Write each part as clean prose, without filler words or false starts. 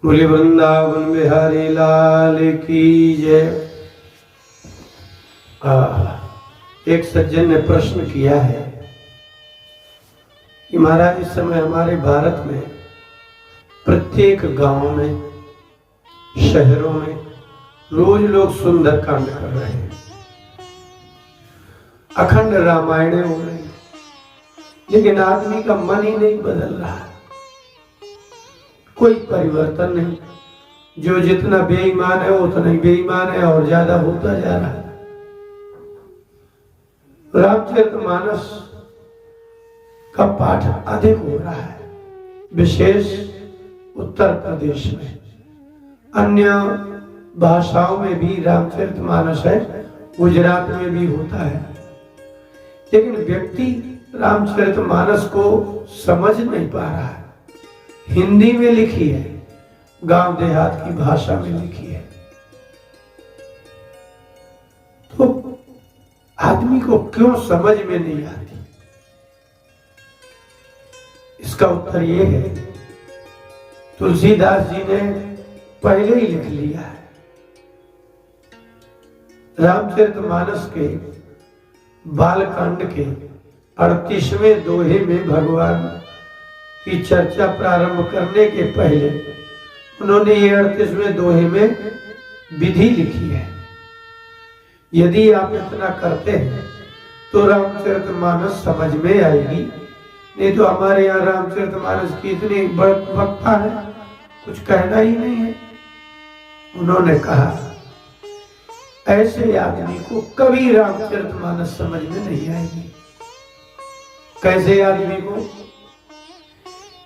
बोले वृंदावन बिहारी लाल की जय। एक सज्जन ने प्रश्न किया है कि महाराज इस समय हमारे भारत में प्रत्येक गांव में, शहरों में रोज लोग सुंदरकांड कर रहे हैं, अखंड रामायण हो रही, लेकिन आदमी का मन ही नहीं बदल रहा, कोई परिवर्तन नहीं। जो जितना बेईमान है उतना ही बेईमान है और ज्यादा होता जा रहा है। रामचरितमानस का पाठ अधिक हो रहा है, विशेष उत्तर प्रदेश में। अन्य भाषाओं में भी रामचरितमानस है, गुजरात में भी होता है, लेकिन व्यक्ति रामचरितमानस को समझ नहीं पा रहा है। हिंदी में लिखी है, गांव देहात की भाषा में लिखी है, तो आदमी को क्यों समझ में नहीं आती? इसका उत्तर ये है, तुलसीदास जी ने पहले ही लिख लिया है। रामचरितमानस के बालकांड के 38वें दोहे में भगवान की चर्चा प्रारंभ करने के पहले उन्होंने ये 38वें दोहे में विधि लिखी है। यदि आप इतना करते हैं तो रामचरितमानस समझ में आएगी, नहीं तो हमारे यहाँ रामचरितमानस की इतनी वक्ता है, कुछ कहना ही नहीं है। उन्होंने कहा ऐसे आदमी को कभी रामचरितमानस समझ में नहीं आएगी। कैसे आदमी को?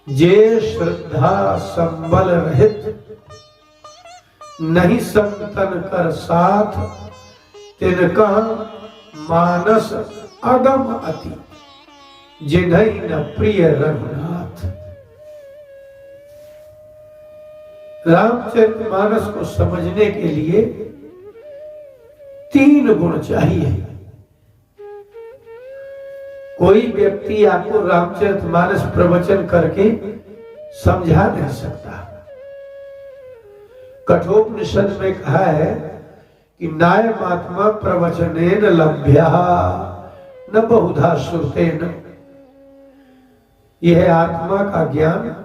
जे श्रद्धा संबल रहित, नहीं संतन कर साथ, तिनका मानस अगम अति, जिन्हई न प्रिय रघुनाथ। रामचरितमानस को समझने के लिए 3 गुण चाहिए। कोई व्यक्ति आपको रामचरितमानस प्रवचन करके समझा नहीं सकता। कठोपनिषद में कहा है कि नायमात्मा प्रवचनेन लभ्यः न बहुधा श्रुतेन। यह आत्मा का ज्ञान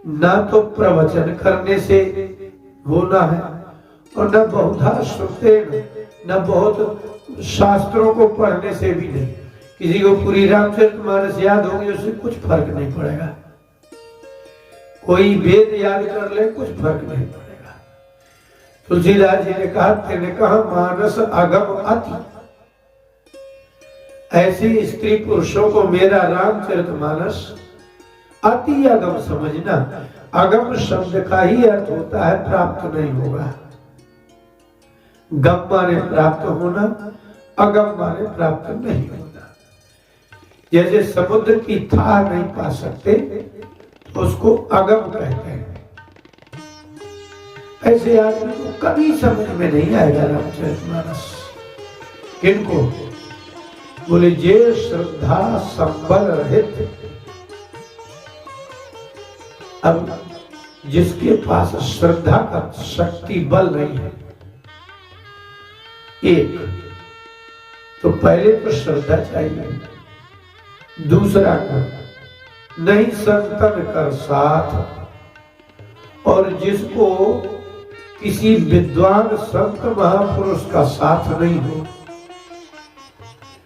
न तो प्रवचन करने से होना है और न बहुधा श्रुतेन, न बहुत शास्त्रों को पढ़ने से भी नहीं। किसी को पूरी रामचरितमानस याद होगी, उससे कुछ फर्क नहीं पड़ेगा। कोई वेद याद कर ले, कुछ फर्क नहीं पड़ेगा। तुलसीदास जी ने कहा, तेने कहा मानस अगम अति। ऐसे स्त्री पुरुषों को मेरा रामचरितमानस अति अगम समझना। अगम शब्द का ही अर्थ होता है प्राप्त नहीं होगा। गम माने प्राप्त होना, अगम माने प्राप्त नहीं होना। जैसे समुद्र की था नहीं पा सकते तो उसको अगम कहते हैं। ऐसे आदमी को कभी समझ में नहीं आएगा रामचरितमानस। किनको? बोले जे श्रद्धा संबल रहित। अब जिसके पास श्रद्धा का शक्ति बल नहीं है, एक तो पहले तो श्रद्धा चाहिए, दूसरा गुण नहीं संतन कर साथ, और जिसको किसी विद्वान संत महापुरुष का साथ नहीं हो।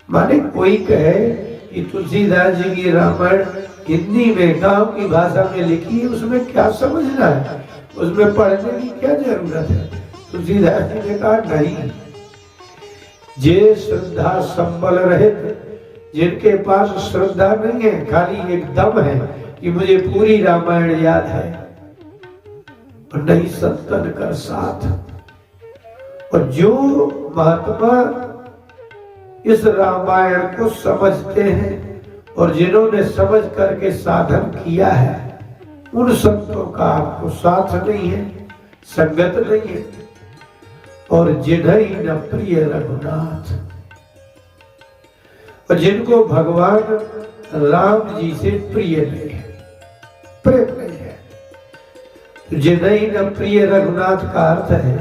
माने कोई कहे कि तुलसीदास जी की रामायण हिंदी में गांव की भाषा में लिखी है, उसमें क्या समझना है, उसमें पढ़ने की क्या जरूरत है? तुलसीदास जी ने कहा नहीं, जे श्रद्धा संबल रहित, जिनके पास श्रद्धा नहीं है, खाली एक दम है कि मुझे पूरी रामायण याद है, और नहीं संतन कर साथ। और जो महात्मा इस रामायण को समझते हैं और जिन्होंने समझ करके साधन किया है, उन संतों का आपको साथ नहीं है, संगत नहीं है। और जिन्हई न प्रिय रघुनाथ, और जिनको भगवान राम जी से प्रिय नहीं है, प्रेम नहीं है, जिन्हें न प्रिय रघुनाथ का अर्थ है,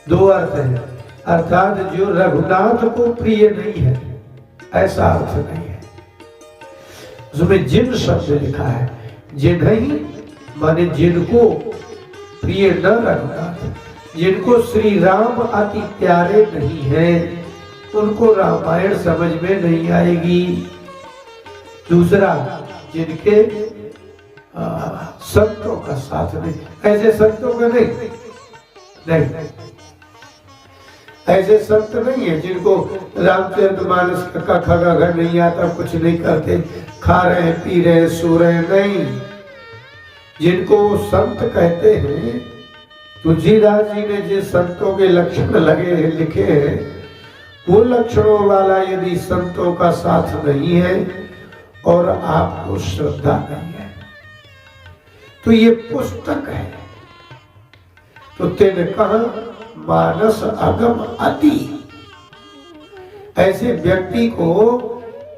दो अर्थ है, अर्थात जो रघुनाथ को प्रिय नहीं है, ऐसा अर्थ नहीं है। उसमें जिन शब्द लिखा है, जिन्हें माने जिनको प्रिय न रघुनाथ, जिनको श्री राम अति प्यारे नहीं है, उनको रामायण समझ में नहीं आएगी। दूसरा, जिनके संतों का साथ नहीं, ऐसे संतों का नहीं, ऐसे संत नहीं है जिनको रामचरितमानस का खगा घर नहीं आता, कुछ नहीं करते, खा रहे पी रहे सो रहे, नहीं। जिनको संत कहते हैं, तुलसीदास जी ने जिस संतों के लक्षण लगे हैं, लिखे हैं, वो लक्षणों वाला यदि संतों का साथ नहीं है और आपको श्रद्धा नहीं है, तो ये पुस्तक है। तो तेने कहा मानस अगम अति, ऐसे व्यक्ति को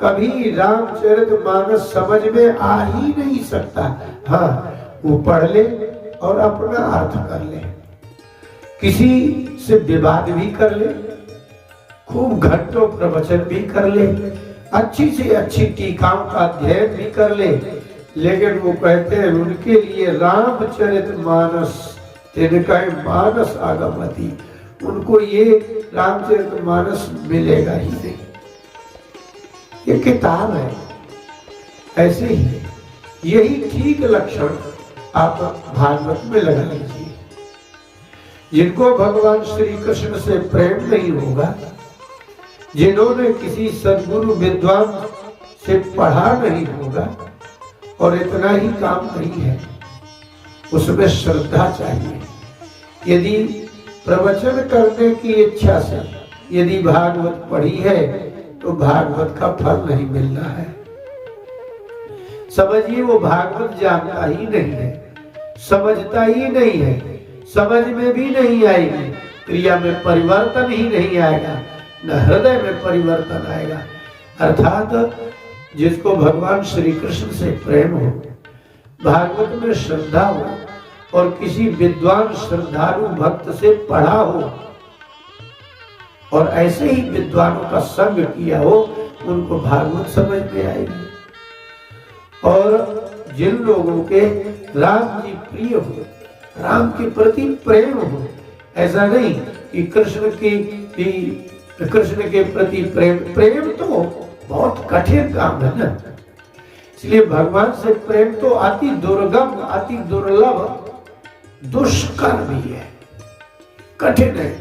कभी रामचरितमानस समझ में आ ही नहीं सकता। हाँ, वो पढ़ ले और अपना अर्थ कर ले, किसी से विवाद भी कर ले, खूब घंटों प्रवचन भी कर ले, अच्छी से अच्छी टीकाओं का अध्ययन भी कर ले, लेकिन वो कहते हैं उनके लिए रामचरितमानस, इनका मानस आगमती, उनको ये रामचरितमानस मिलेगा ही नहीं। ये किताब है, ऐसे ही है। यही ठीक लक्षण आप भागवत में लगा लीजिए। जिनको भगवान श्री कृष्ण से प्रेम नहीं होगा, जिन्होंने किसी सद्गुरु विद्वान से पढ़ा नहीं होगा, और इतना ही काम नहीं है, उसमें श्रद्धा चाहिए। यदि प्रवचन करने की इच्छा से यदि भागवत पढ़ी है, तो भागवत का फल नहीं मिलना है। समझिए वो भागवत जानता ही नहीं है, समझता ही नहीं है, समझ में भी नहीं आएगी, क्रिया में परिवर्तन ही नहीं आएगा, न हृदय में परिवर्तन आएगा। अर्थात जिसको भगवान श्री कृष्ण से प्रेम हो, भागवत में श्रद्धा हो, और किसी विद्वान श्रद्धालु भक्त से पढ़ा हो, और ऐसे ही विद्वानों का संग किया हो, उनको भागवत समझ में आएगी। और जिन लोगों के राम जी प्रिय हो, राम के प्रति प्रेम हो, ऐसा नहीं कि कृष्ण के प्रति प्रेम तो बहुत कठिन काम है ना, इसलिए भगवान से प्रेम तो अति दुर्गम, अति दुर्लभ, दुष्कर भी है, कठिन है।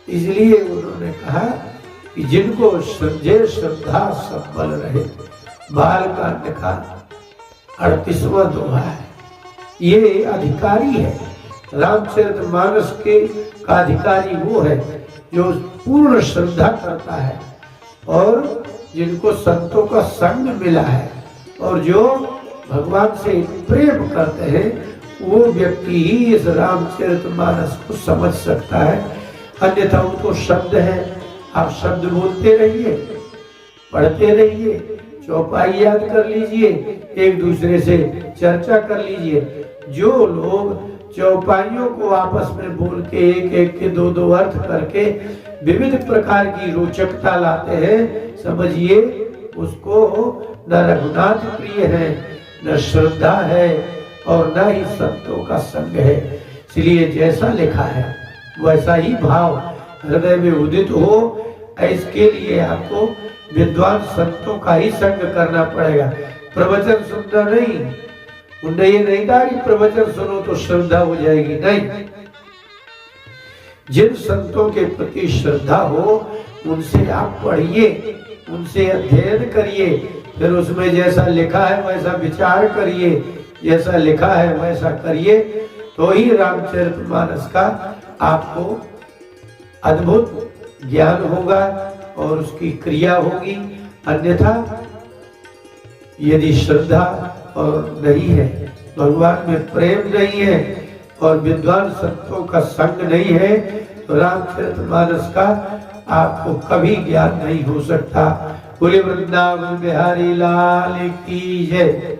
इसलिए उन्होंने कहा कि जिनको संजय श्रद्धा सबल रहे, बालकांड का 38वां दोहा है, ये अधिकारी है रामचरितमानस के का अधिकारी वो है जो पूर्ण श्रद्धा करता है, और जिनको संतों का संग मिला है, और जो भगवान से प्रेम करते हैं, वो व्यक्ति ही इस रामचरितमानस को समझ सकता है। अन्यथा वो तो शब्द है, आप शब्द बोलते रहिए, पढ़ते रहिए, चौपाई याद कर लीजिए, एक दूसरे से चर्चा कर लीजिए। जो लोग चौपाइयों को आपस में बोल के एक एक के दो दो अर्थ करके विविध प्रकार की रोचकता लाते हैं, समझिए उसको न रघुनाथ प्रिय है, न श्रद्धा है, और न ही संतों का संग है। इसलिए जैसा लिखा है वैसा ही भाव हृदय में उदित हो, इसके लिए आपको विद्वान संतों का ही संग करना पड़ेगा। प्रवचन सुनना नहीं, उन्हें ये नहीं कहा कि प्रवचन सुनो तो श्रद्धा हो जाएगी, नहीं। जिन संतों के प्रति श्रद्धा हो, उनसे आप पढ़िए, उनसे अध्ययन करिए, फिर उसमें जैसा लिखा है वैसा विचार करिए, जैसा लिखा है वैसा करिए, तो ही रामचरितमानस का आपको अद्भुत ज्ञान होगा और उसकी क्रिया होगी। अन्यथा यदि श्रद्धा और नहीं है, भगवान में प्रेम नहीं है, और विद्वान संतों का संग नहीं है, तो रामचरितमानस का आपको कभी ज्ञान नहीं हो सकता। बोले वृंदावन बिहारी लाल की जय।